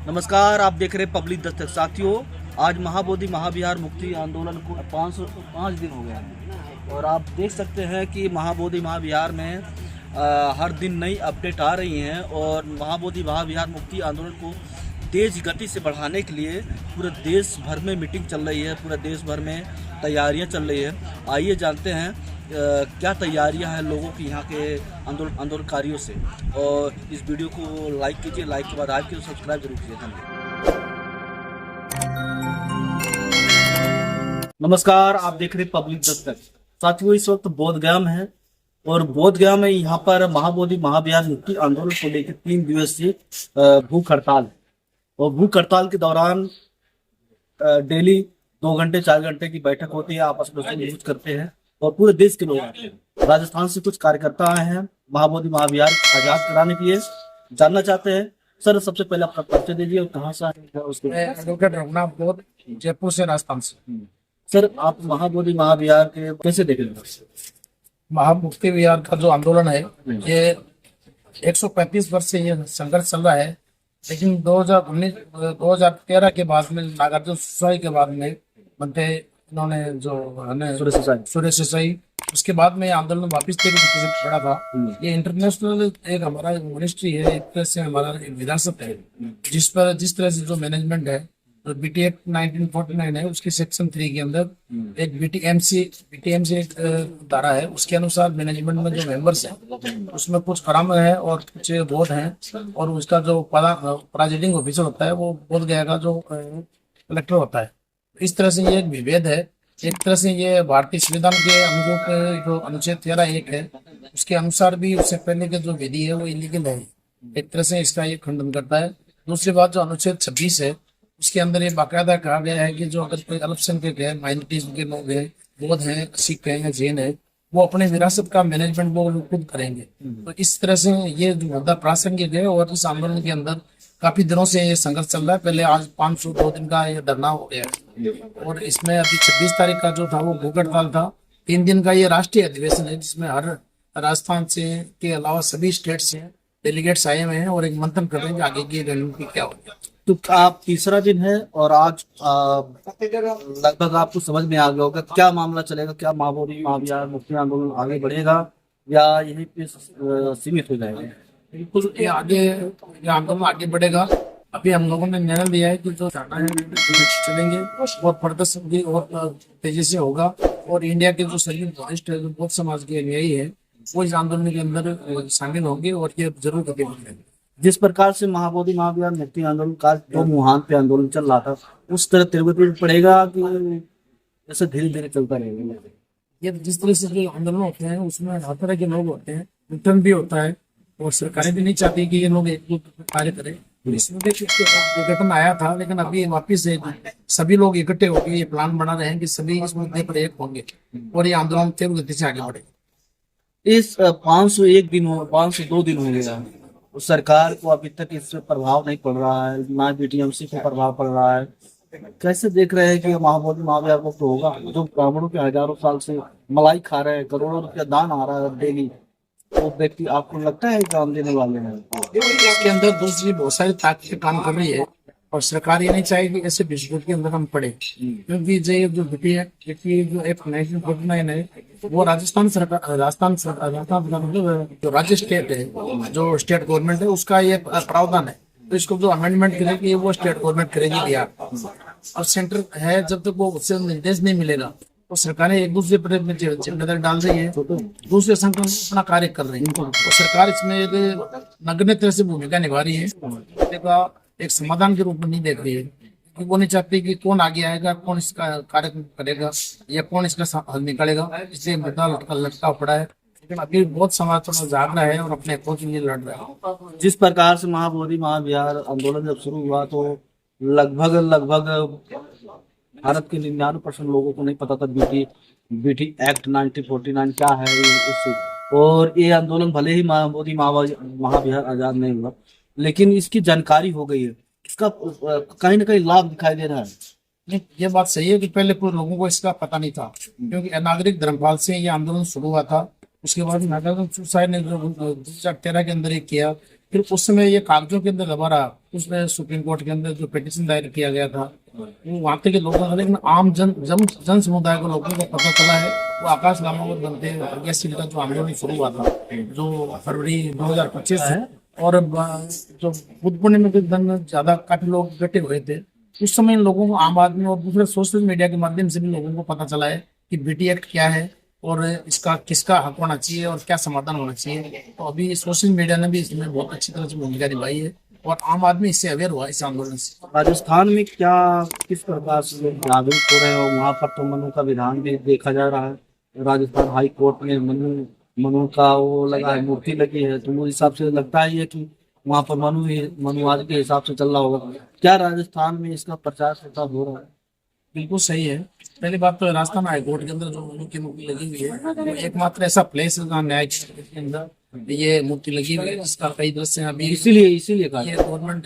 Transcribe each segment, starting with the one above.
नमस्कार, आप देख रहे हैं पब्लिक दस्तक। साथियों, आज महाबोधि महाविहार मुक्ति आंदोलन को 505 दिन हो गए हैं और आप देख सकते हैं कि महाबोधि महाविहार में हर दिन नई अपडेट आ रही हैं और महाबोधि महाविहार मुक्ति आंदोलन को तेज गति से बढ़ाने के लिए पूरे देश भर में मीटिंग चल रही है, पूरे देश भर में तैयारियां चल रही है। आइए जानते हैं क्या तैयारियां हैं लोगों की यहाँ के आंदोलनकारियों से। और इस वीडियो को लाइक कीजिए, लाइक के बाद आपके सब्सक्राइब जरूर कीजिए। धन्यवाद। नमस्कार, आप देख रहे हैं पब्लिक दस्तक। साथियों, इस वक्त बोधगया में है और बोधगया में यहाँ पर महाबोधि महाविहार मुक्ति आंदोलन को लेकर 3 दिवसीय भूख हड़ताल है और भूख हड़ताल के दौरान डेली 2 घंटे 4 घंटे की बैठक होती है, आपस में यूज करते हैं और पूरे देश के लोग आते हैं। राजस्थान से कुछ कार्यकर्ता आए हैं महाबोधि महाविहार आजाद कराने के लिए। जानना चाहते हैं सर, सबसे पहले अपना परिचय दीजिए और कहाँ से आए उसके। मैं एडवोकेट रघुनाथ बोध, जयपुर से, राजस्थान से। सर, आप महाबोधि महाविहार के कैसे देख रहे हैं? महामुक्ति विहार का जो आंदोलन है, ये 135 वर्ष से ये संघर्ष चल रहा है, लेकिन 2013 के बाद में नागार्जुन सुसाई के बाद में बनते इन्होंने जो सुरेश देसाई, उसके बाद में आंदोलन वापस 13 से बढ़ा था। ये इंटरनेशनल एक हमारा मिनिस्ट्री है, एक तरह से हमारा एक विरासत है, जिस तरह से जो मैनेजमेंट है, तो बीटी एक्ट 1949 है, उसके सेक्शन 3 के अंदर एक बीटीएमसी एक धारा है, उसके अनुसार मैनेजमेंट में जो मेंबर्स हैं उसमें कुछ फराम है और कुछ बोर्ड हैं और उसका जो प्रेसिडिंग ऑफिसर होता है वो बोधगया का जो कलेक्टर होता है। इस तरह से ये एक विभेद है। एक तरह से ये भारतीय संविधान के अनुरूप जो अनुच्छेद 13(1) है उसके अनुसार भी उससे पहले के जो विधि है वो इलीगल है, एक तरह से इसका ये खंडन करता है। दूसरी बात, जो अनुच्छेद 26 है उसके अंदर ये बाकायदा कहा गया है कि जो अगर कोई अल्पसंख्यक है, माइनॉरिटीज के लोग हैं, बौद्ध हैं, सिख हैं या जैन है, वो अपने विरासत का मैनेजमेंट वो खुद करेंगे। तो इस तरह से ये जो मुद्दा प्रासंगिक है और इस आंदोलन के अंदर काफी दिनों से ये संघर्ष चल रहा है। पहले आज 502 दिन का ये धरना हो गया और इसमें अभी 26 तारीख का जो था वो भूख हड़ताल था। 3 दिन का ये राष्ट्रीय अधिवेशन है जिसमें हर राजस्थान से के अलावा सभी स्टेट से डेलीगेट्स आए हुए हैं और एक मंथन कर रहे हैं कि आगे की रणनीति क्या होगी। तो आप तीसरा दिन है और आज लगभग आपको समझ में आ गया होगा क्या मामला चलेगा। क्या महाबोधि महाविहार मुक्ति आंदोलन आगे बढ़ेगा या यहीं पे सीमित हो जाएगा? बिल्कुल, ये आंदोलन आगे बढ़ेगा। अभी हम लोगों ने निर्णय लिया है कि जो जाना है चलेंगे और प्रदर्शन भी और तेजी से होगा और इंडिया के जो सभी वरिष्ठ बौद्ध समाज के अनुयायी है वो इस आंदोलन के अंदर शामिल होंगे और ये जरूर गति बढ़ेगा। जिस प्रकार से महाबोधि महाविहार मुक्ति आंदोलन का जो वुहान पे आंदोलन चल रहा था उस तरह तेलुगु पड़ेगा कि ऐसे धीरे धीरे चलता रहेगा? ये जिस तरह से जो आंदोलन होते हैं उसमें हर तरह के लोग होते हैं, रिटर्न भी होता है और सरकारें भी नहीं चाहती कि ये लोग एक कार्य करें। इसमें भी विघटन आया था, लेकिन अभी वापिस सभी लोग इकट्ठे होकर ये प्लान बना रहे हैं कि सभी इस मुद्दे पर एक होंगे और ये आंदोलन तीव्र गति से आगे बढ़ेगा। इस 502 दिन हो गया, सरकार को अभी तक इस पर प्रभाव नहीं पड़ रहा है, ना बीटीएमसी को प्रभाव पड़ रहा है। कैसे देख रहे हैं कि महाबोधि महाविहार मुक्त होगा? जो ब्राह्मणों के हजारों साल से मलाई खा रहे हैं, करोड़ों रुपया दान आ रहा है डेली, वो व्यक्ति आपको लगता है काम देने वाले हैं? इसके अंदर दूसरी बहुत सारी ताकतें काम कर रही है और सरकार ये नहीं चाहेगी ऐसे विश्व के अंदर हम पड़े, क्योंकि जो एक 1949 है वो राजस्थान जो राज्य स्टेट है, जो स्टेट गवर्नमेंट है उसका ये प्रावधान है। तो इसको जो अमेंडमेंट करेगी वो स्टेट गवर्नमेंट करेगी बिहार, और सेंटर है जब तक वो उससे निर्देश नहीं मिलेगा तो सरकारें एक दूसरे पर जिम्मेदारी डाल रही है, दूसरे संगठन अपना कार्य कर रही है। तो सरकार इसमें एक नगण्य तरह से भूमिका निभा रही है, एक समाधान के रूप में नहीं देख रही है, क्योंकि वो नहीं चाहती कि कौन आगे आएगा, कौन इसका कार्य करेगा या कौन इसका हल निकालेगा। इसलिए मुद्दा लटका पड़ा है, लेकिन अभी बहुत समाज थोड़ा जाग रहा है और अपने हकों के लिए लड़ रहा है। जिस प्रकार से महाबोधि महाविहार आंदोलन जब शुरू हुआ तो लगभग भारत के 99% लोगों को नहीं पता था बीटी एक्ट 1949 क्या है इससे। और ये आंदोलन भले ही महाबोधि महाविहार आजाद नहीं हुआ, लेकिन इसकी जानकारी हो गई है, इसका कहीं ना कहीं लाभ दिखाई दे रहा है। नहीं, ये बात सही है कि पहले पूरे लोगों को इसका पता नहीं था, क्योंकि नागरिक धर्मपाल से ये आंदोलन शुरू हुआ था। उसके बाद नागार्जुन सुसाई ने जो 2013 के अंदर एक किया फिर उस समय ये कागजों के अंदर दोबारा उसमें सुप्रीम कोर्ट के अंदर जो पिटीशन दायर किया गया था वो वहाँ के लोगों का, लेकिन आम जन समुदाय को लोगों को पता चला है। वो आकाश रामावत बनते हरगेश का जो आंदोलन शुरू हुआ था जो फरवरी 2025 है, और जो बुद्ध पूर्णिमा के दिन ज्यादा काफी लोग इकट्ठे हुए थे, उस समय इन लोगों को आम आदमी और दूसरे सोशल मीडिया के माध्यम से भी लोगों को पता चला है कि बीटी एक्ट क्या है और इसका किसका हक होना चाहिए और क्या समाधान होना चाहिए। तो अभी सोशल मीडिया ने भी इसमें बहुत अच्छी तरह से भूमिका निभाई है और आम आदमी इससे अवेयर हुआ इस आंदोलन से। राजस्थान में क्या किस प्रकार से लोग जागरूक हो रहे हैं, और वहाँ पर तो मनु का विधान भी देखा जा रहा है। राजस्थान हाई कोर्ट में मनु का वो लगा है, मूर्ति लगी है, तो मुझे हिसाब से लगता है कि वहाँ पर मनुवाद के हिसाब से चल रहा होगा। क्या राजस्थान में इसका प्रचार प्रसार हो रहा है? बिल्कुल सही है। पहली बात तो राजस्थान हाई कोर्ट के अंदर जो मनु की मूर्ति लगी हुई है वो एकमात्र ऐसा प्लेस है जहाँ न्यायिक क्षेत्र के अंदर ये मूर्ति लगी हुई है, जिसका कई दृश्य अभी इसीलिए कहा ये गवर्नमेंट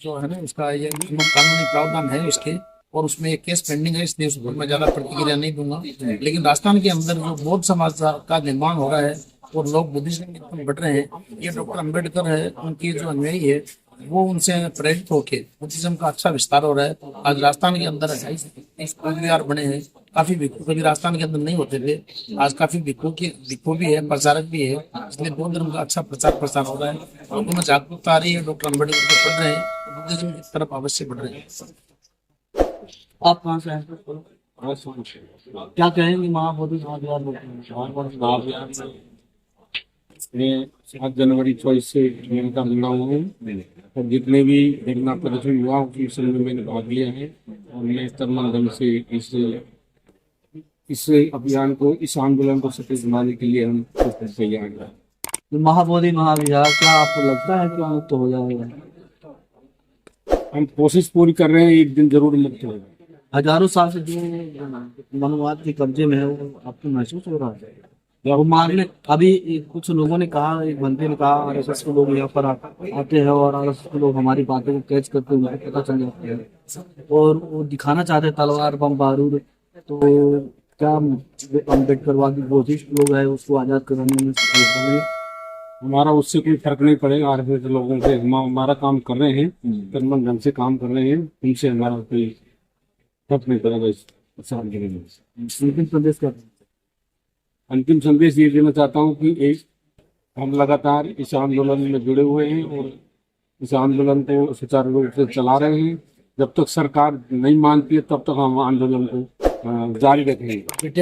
जो है ना उसका ये कानूनी प्रावधान है इसके, और उसमें एक केस पेंडिंग है, इसलिए उस पर मैं ज्यादा प्रतिक्रिया नहीं दूंगा। लेकिन राजस्थान के अंदर जो बौद्ध समाज का निर्माण हो रहा है और लोग बुद्धिज्म की तरफ बढ़ रहे हैं, ये डॉक्टर अम्बेडकर है उनकी जो अनुयायी है वो उनसे प्रेरित होके बुद्धिज्म का अच्छा विस्तार हो रहा है। आज राजस्थान के अंदर 28 विहार बने हैं, काफी भिक्षु कभी राजस्थान के अंदर नहीं होते थे, आज काफी भिक्षु भी है, प्रचारक भी है, इसलिए बौद्ध धर्म का अच्छा प्रचार प्रसार हो रहा है। लोगों में जागरूकता आ रही है, डॉक्टर अम्बेडकर को पढ़ रहे हैं, बुद्धिज्म की तरफ अवश्य बढ़ रहे हैं। आप कहाँ से हैं? क्या कहेंगे महाबोधि महाविहार में? मैं 7 जनवरी 24 से नियंत्रण जुड़ा हुआ हूँ और जितने भी धरना प्रदर्शन हुआ उसमें सब में मैंने भाग लिया है और मैं तमाम ढंग से इस अभियान को, इस आंदोलन को सफल बनाने के लिए हम तैयार हैं। तो महाबोधि महाविहार क्या आपको लगता है कि मुक्त हो जाएगा? हम कोशिश पूरी कर रहे हैं, एक दिन जरूर मुक्त होगा। हजारों साल से जो मनुवाद के कब्जे में है वो आपको महसूस हो रहा है? वो मारने अभी कुछ लोगों ने कहा, एक बंदे ने कहा आरएसएस के लोग यहाँ पर आते हैं और आरएसएस के लोग हमारी बातों को कैच करते हुए पता चल जाते हैं और वो दिखाना चाहते हैं तलवार बम बारूद। तो क्या अम्बेडकरवादी बुद्धिस्ट लोग हैं उसको आजाद कराने में हमारा उससे कोई फर्क नहीं पड़ेगा। आरएसएस लोगों से हम हमारा काम कर रहे हैं, कर्मन ढंग से काम कर रहे हैं, उनसे हमारा कोई फर्क नहीं पड़ेगा। इस अंतिम संदेश क्या? अंतिम संदेश ये देना चाहता हूँ कि हम लगातार इस आंदोलन में जुड़े हुए हैं और इस आंदोलन को सुचारू रूप से चला रहे हैं। जब तक सरकार नहीं मानती है तब तक हम आंदोलन को जारी रखेंगे।